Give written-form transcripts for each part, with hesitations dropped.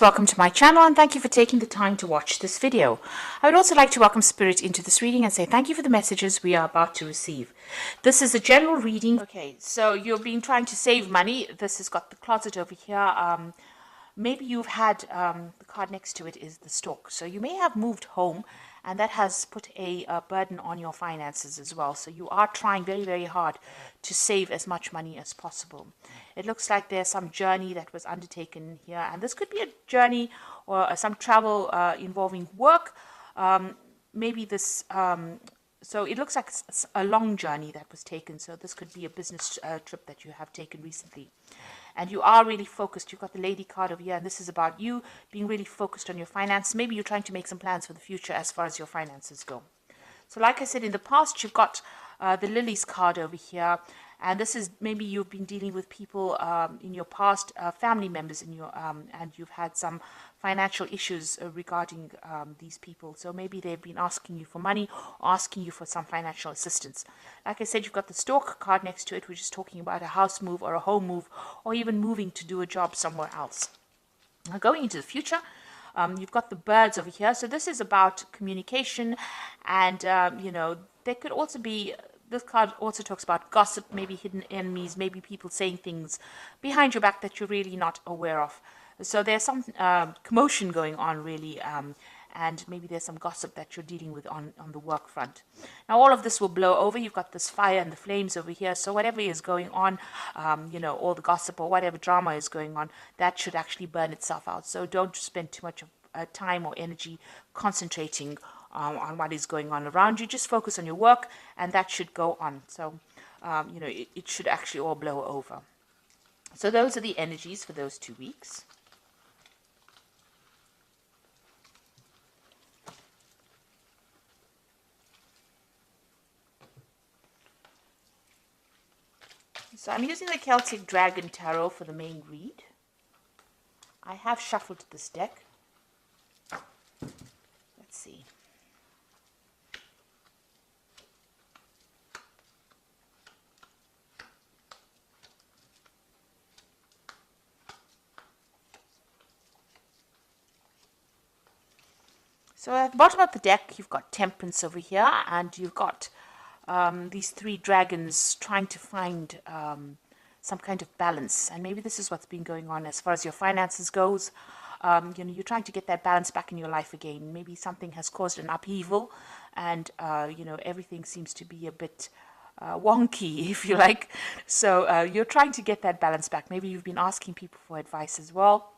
Welcome to my channel and thank you for taking the time to watch this video. I would also like to welcome Spirit into this reading and say thank you for the messages we are about to receive. This is a general reading. Okay, so you've been trying to save money. This has got the closet over here. Maybe you've had, the card next to it is the stork. So you may have moved home and that has put a burden on your finances as well. So you are trying very, very hard to save as much money as possible. It looks like there's some journey that was undertaken here. And this could be a journey or some travel involving work. Maybe this... So it looks like a long journey that was taken. So this could be a business trip that you have taken recently. And you are really focused. You've got the lady card over here, and this is about you being really focused on your finance. Maybe you're trying to make some plans for the future as far as your finances go. So like I said, in the past, you've got the lilies card over here. And this is maybe you've been dealing with people in your past, family members in your, and you've had some financial issues regarding these people. So maybe they've been asking you for money, or asking you for some financial assistance. Like I said, you've got the stork card next to it, which is talking about a house move or a home move, or even moving to do a job somewhere else. Now, going into the future, you've got the birds over here. So this is about communication, and you know, there could also be... This card also talks about gossip, maybe hidden enemies, maybe people saying things behind your back that you're really not aware of. So there's some commotion going on, really, and maybe there's some gossip that you're dealing with on the work front. Now, all of this will blow over. You've got this fire and the flames over here. So whatever is going on, you know, all the gossip or whatever drama is going on, that should actually burn itself out. So don't spend too much of time or energy concentrating on what is going on around you. Just focus on your work, and that should go on. So, you know, it should actually all blow over. So those are the energies for those 2 weeks. So I'm using the Celtic Dragon Tarot for the main read. I have shuffled this deck. Let's see. So at the bottom of the deck, you've got Temperance over here, and you've got these 3 dragons trying to find some kind of balance. And maybe this is what's been going on as far as your finances goes. You know, you're trying to get that balance back in your life again. Maybe something has caused an upheaval, and you know, everything seems to be a bit wonky, if you like. So you're trying to get that balance back. Maybe you've been asking people for advice as well.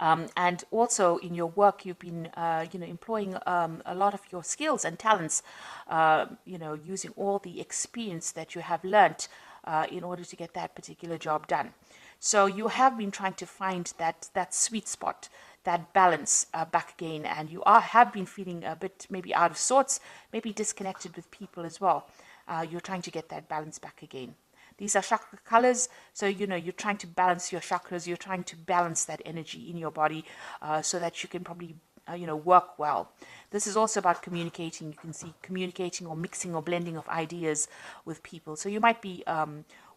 And also in your work, you've been, you know, employing a lot of your skills and talents, you know, using all the experience that you have learnt in order to get that particular job done. So you have been trying to find that sweet spot, that balance back again, and you have been feeling a bit maybe out of sorts, maybe disconnected with people as well. You're trying to get that balance back again. These are chakra colors, so you know you're trying to balance your chakras. You're trying to balance that energy in your body so that you can probably you know, work well. This is also about communicating. You can see communicating or mixing or blending of ideas with people. So you might be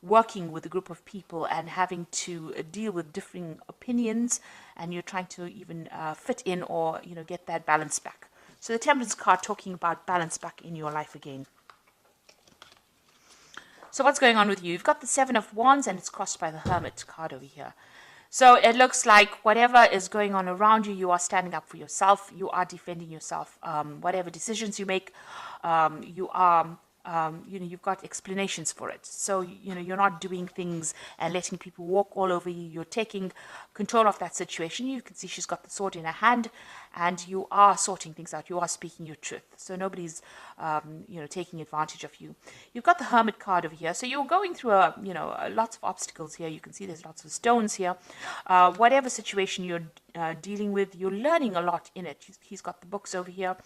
working with a group of people and having to deal with differing opinions, and you're trying to even fit in or, you know, get that balance back. So the Temperance card talking about balance back in your life again. So what's going on with you? You've got the 7 of Wands, and it's crossed by the Hermit card over here. So it looks like whatever is going on around you, you are standing up for yourself. You are defending yourself. Whatever decisions you make, you are... you know, you've got explanations for it. So, you know, you're not doing things and letting people walk all over you. You're taking control of that situation. You can see she's got the sword in her hand, and you are sorting things out. You are speaking your truth. So nobody's, you know, taking advantage of you. You've got the Hermit card over here. So you're going through, you know, lots of obstacles here. You can see there's lots of stones here. Whatever situation you're dealing with, you're learning a lot in it. He's got the books over here.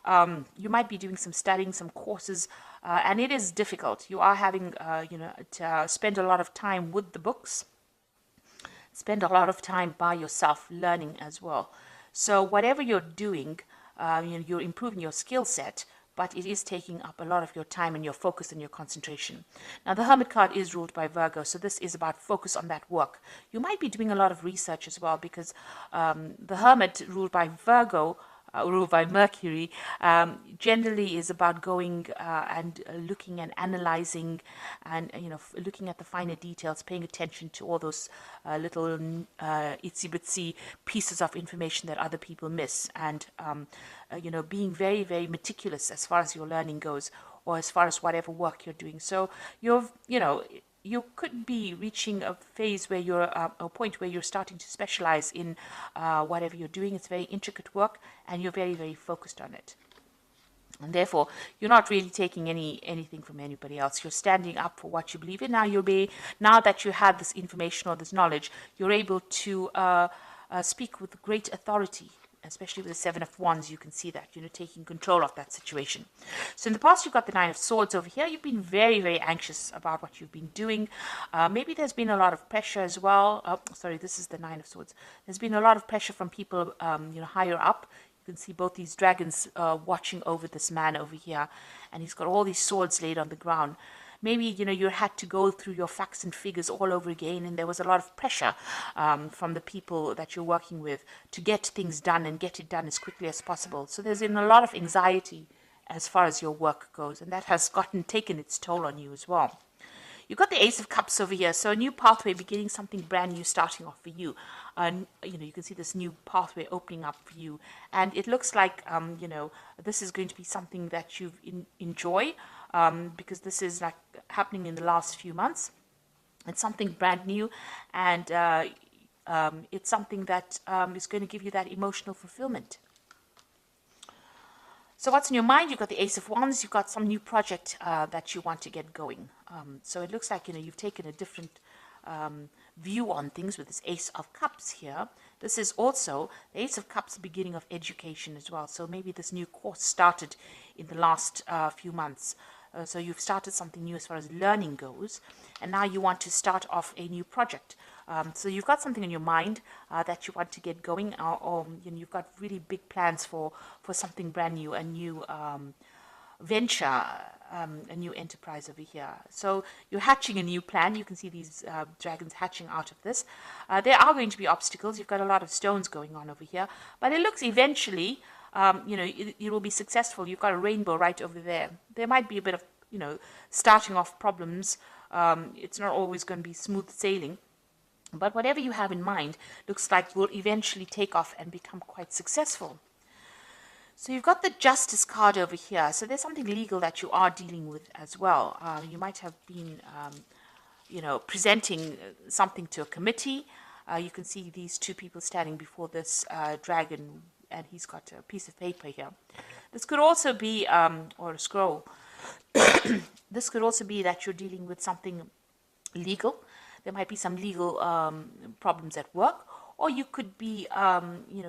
You might be doing some studying, some courses, and it is difficult. You are having, you know, to spend a lot of time with the books, spend a lot of time by yourself learning as well. So whatever you're doing, you know, you're improving your skill set, but it is taking up a lot of your time and your focus and your concentration. Now, the Hermit card is ruled by Virgo, so this is about focus on that work. You might be doing a lot of research as well, because the Hermit, ruled by Virgo, ruled by Mercury, generally is about going and looking and analyzing, and looking at the finer details, paying attention to all those little itsy bitsy pieces of information that other people miss, and being very, very meticulous as far as your learning goes, or as far as whatever work you're doing. So you could be reaching a phase where you're a point where you're starting to specialize in whatever you're doing. It's very intricate work, and you're very, very focused on it. And therefore, you're not really taking anything from anybody else. You're standing up for what you believe in. Now that you have this information or this knowledge, you're able to speak with great authority. Especially with the Seven of Wands, you can see that, taking control of that situation. So in the past, you've got the Nine of Swords over here. You've been very, very anxious about what you've been doing. Maybe there's been a lot of pressure as well. Sorry, this is the Nine of Swords. There's been a lot of pressure from people, higher up. You can see both these dragons watching over this man over here. And he's got all these swords laid on the ground. Maybe, you had to go through your facts and figures all over again, and there was a lot of pressure from the people that you're working with to get things done and get it done as quickly as possible. So there's been a lot of anxiety as far as your work goes, and that has taken its toll on you as well. You've got the Ace of Cups over here, so a new pathway beginning, something brand new starting off for you. You can see this new pathway opening up for you, and it looks like this is going to be something that you enjoy, because this is like happening in the last few months. It's something brand new, and it's something that is going to give you that emotional fulfillment. So what's in your mind? You've got the Ace of Wands. You've got some new project that you want to get going. So it looks like you've taken a different view on things with this Ace of Cups here. This is also the Ace of Cups, the beginning of education as well. So maybe this new course started in the last few months. So you've started something new as far as learning goes, and now you want to start off a new project. So you've got something in your mind that you want to get going, or you've got really big plans for something brand new, a new venture, a new enterprise over here. So you're hatching a new plan. You can see these dragons hatching out of this. There are going to be obstacles. You've got a lot of stones going on over here, but it looks eventually it will be successful. You've got a rainbow right over there. There might be a bit of, starting off problems. It's not always going to be smooth sailing. But whatever you have in mind looks like will eventually take off and become quite successful. So you've got the Justice card over here. So there's something legal that you are dealing with as well. You might have been, presenting something to a committee. You can see these two people standing before this dragon, and he's got a piece of paper here. This could also be, or a scroll. This could also be that you're dealing with something legal. There might be some legal problems at work, or you could be,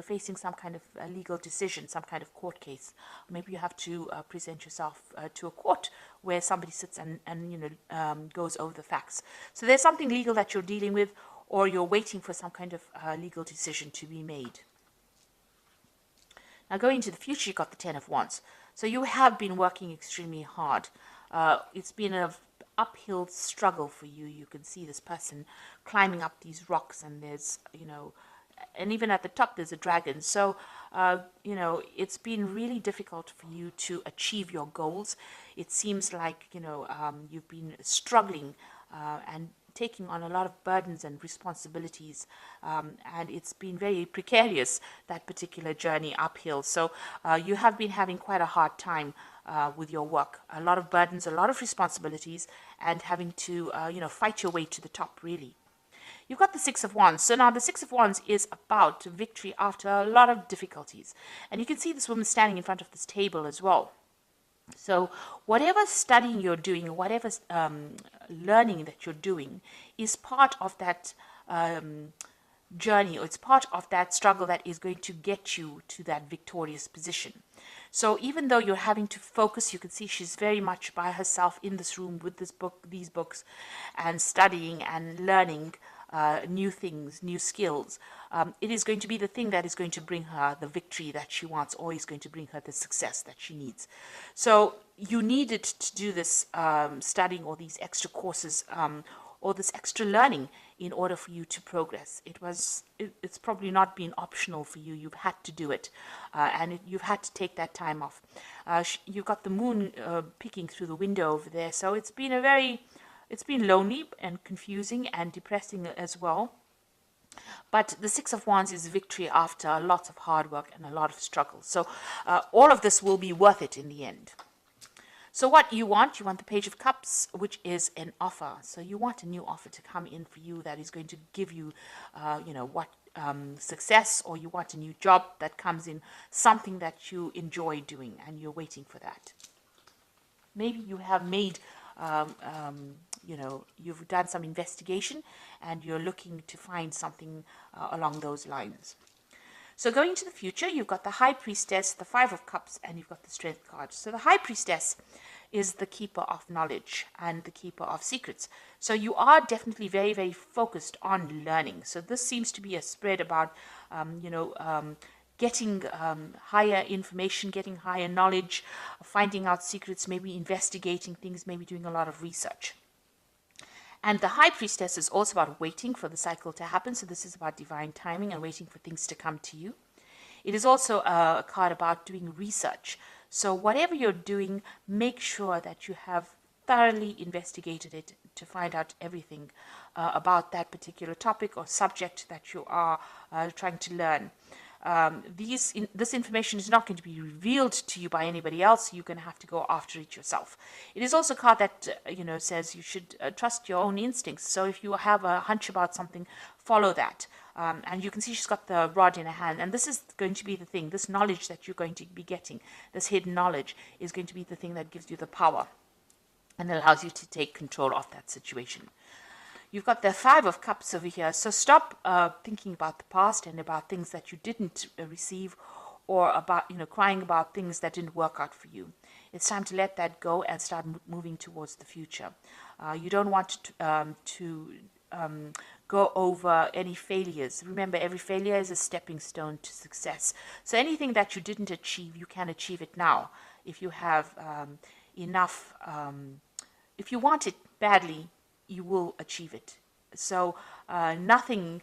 facing some kind of legal decision, some kind of court case. Maybe you have to present yourself to a court where somebody sits and goes over the facts. So there's something legal that you're dealing with, or you're waiting for some kind of legal decision to be made. Now, going into the future, you've got the Ten of Wands. So you have been working extremely hard. It's been an uphill struggle for you. You can see this person climbing up these rocks, and there's, and even at the top, there's a dragon. So, it's been really difficult for you to achieve your goals. It seems like, you've been struggling and taking on a lot of burdens and responsibilities, and it's been very precarious, that particular journey uphill. So you have been having quite a hard time with your work, a lot of burdens, a lot of responsibilities, and having to fight your way to the top, really. You've got the Six of Wands. So now the Six of Wands is about victory after a lot of difficulties, and you can see this woman standing in front of this table as well. So whatever studying you're doing, whatever learning that you're doing is part of that journey, or it's part of that struggle that is going to get you to that victorious position. So even though you're having to focus, you can see she's very much by herself in this room with these books, and studying and learning new things, new skills. it is going to be the thing that is going to bring her the victory that she wants, or is going to bring her the success that she needs. So you needed to do this studying, or these extra courses, or this extra learning, in order for you to progress. It's probably not been optional for you. You've had to do it, and you've had to take that time off. You've got the moon peeking through the window over there, so it's been lonely and confusing and depressing as well. But the Six of Wands is victory after lots of hard work and a lot of struggle. So all of this will be worth it in the end. So what you want the Page of Cups, which is an offer. So you want a new offer to come in for you that is going to give you, success, or you want a new job that comes in, something that you enjoy doing, and you're waiting for that. Maybe you have made, you've done some investigation, and you're looking to find something along those lines. So going into the future, you've got the High Priestess, the Five of Cups, and you've got the Strength card. So the High Priestess is the keeper of knowledge and the keeper of secrets. So you are definitely very, very focused on learning. So this seems to be a spread about, getting higher information, getting higher knowledge, finding out secrets, maybe investigating things, maybe doing a lot of research. And the High Priestess is also about waiting for the cycle to happen. So this is about divine timing and waiting for things to come to you. It is also a card about doing research. So whatever you're doing, make sure that you have thoroughly investigated it to find out everything about that particular topic or subject that you are trying to learn. This information is not going to be revealed to you by anybody else. You're going to have to go after it yourself. It is also a card that says you should trust your own instincts. So if you have a hunch about something, follow that. And you can see she's got the rod in her hand, and this is going to be the thing. This knowledge that you're going to be getting, this hidden knowledge, is going to be the thing that gives you the power and allows you to take control of that situation. You've got the Five of Cups over here. So stop thinking about the past and about things that you didn't receive, or about, crying about things that didn't work out for you. It's time to let that go and start moving towards the future. You don't want to go over any failures. Remember, every failure is a stepping stone to success. So anything that you didn't achieve, you can achieve it now. If you have enough, if you want it badly, you will achieve it. So nothing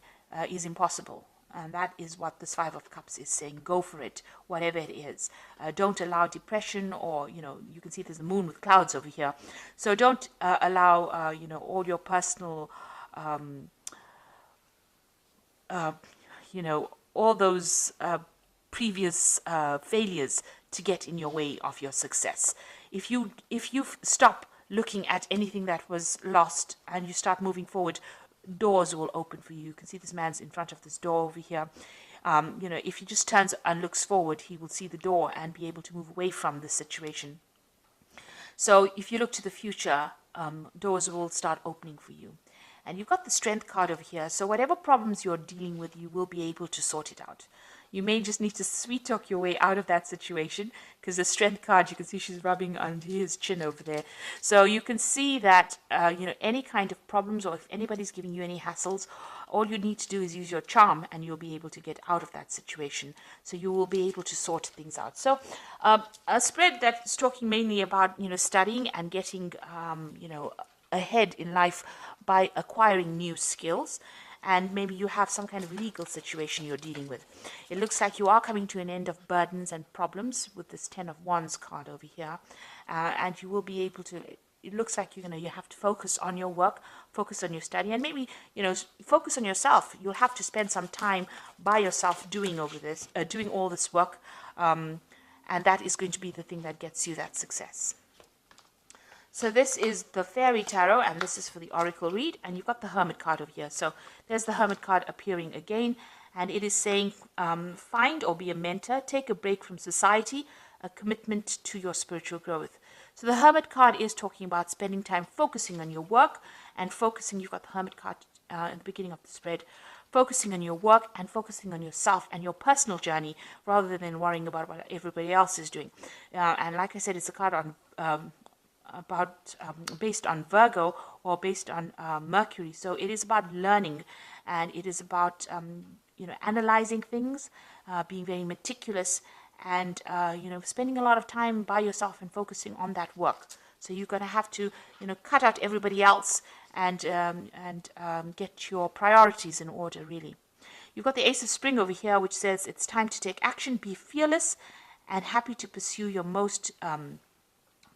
is impossible. And that is what this Five of Cups is saying. Go for it, whatever it is. Don't allow depression, or, you can see there's a moon with clouds over here. So don't allow, all your personal, all those previous failures to get in your way of your success. If you stop looking at anything that was lost and you start moving forward, doors will open for you. You can see this man's in front of this door over here. If he just turns and looks forward, he will see the door and be able to move away from this situation. So if you look to the future, doors will start opening for you. And you've got the Strength card over here. So whatever problems you're dealing with, you will be able to sort it out. You may just need to sweet talk your way out of that situation, because the Strength card, you can see she's rubbing under his chin over there. So you can see that, any kind of problems, or if anybody's giving you any hassles, all you need to do is use your charm and you'll be able to get out of that situation. So you will be able to sort things out. So a spread that's talking mainly about, studying and getting, ahead in life by acquiring new skills. And maybe you have some kind of legal situation you're dealing with. It looks like you are coming to an end of burdens and problems with this Ten of Wands card over here. And you will be able to, it looks like you have to focus on your work, focus on your study, and maybe, focus on yourself. You'll have to spend some time by yourself doing all this work. And that is going to be the thing that gets you that success. So this is the Fairy Tarot, and this is for the Oracle read, and you've got the Hermit card over here. So there's the Hermit card appearing again, and it is saying, find or be a mentor, take a break from society, a commitment to your spiritual growth. So the Hermit card is talking about spending time focusing on your work, and focusing, you've got the Hermit card at the beginning of the spread, focusing on your work and focusing on yourself and your personal journey, rather than worrying about what everybody else is doing. And like I said, it's a card on based on Virgo, or based on Mercury. So it is about learning, and it is about analyzing things, being very meticulous, and spending a lot of time by yourself and focusing on that work. So you're going to have to cut out everybody else and get your priorities in order, really. You've got the Ace of Spring over here, which says it's time to take action, be fearless, and happy to pursue your most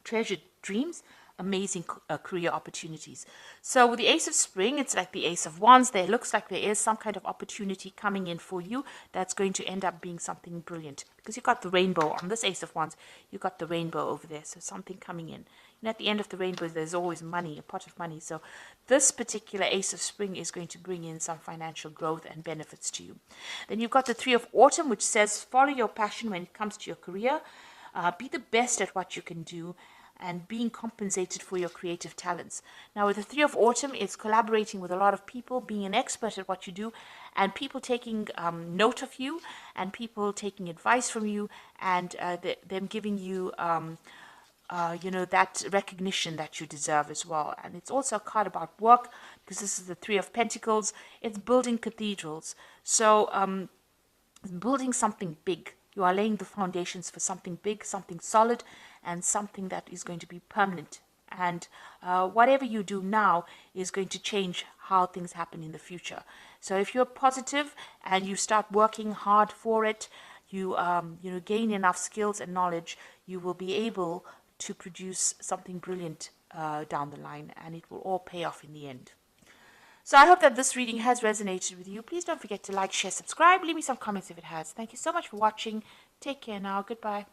treasured dreams, amazing career opportunities. So with the Ace of Spring, it's like the Ace of Wands. There looks like there is some kind of opportunity coming in for you that's going to end up being something brilliant, because you've got the rainbow on this Ace of Wands. You've got the rainbow over there, so something coming in. And at the end of the rainbow, there's always money, a pot of money. So this particular Ace of Spring is going to bring in some financial growth and benefits to you. Then you've got the Three of Autumn, which says follow your passion when it comes to your career. Be the best at what you can do, and being compensated for your creative talents. Now with the Three of Autumn, it's collaborating with a lot of people, being an expert at what you do, and people taking note of you, and people taking advice from you, and them giving you that recognition that you deserve as well. And it's also a card about work, because this is the Three of Pentacles. It's building cathedrals. So building something big. You are laying the foundations for something big, something solid, and something that is going to be permanent. And whatever you do now is going to change how things happen in the future. So if you're positive and you start working hard for it, you gain enough skills and knowledge, you will be able to produce something brilliant down the line, and it will all pay off in the end. So I hope that this reading has resonated with you. Please don't forget to like, share, subscribe. Leave me some comments if it has. Thank you so much for watching. Take care now. Goodbye.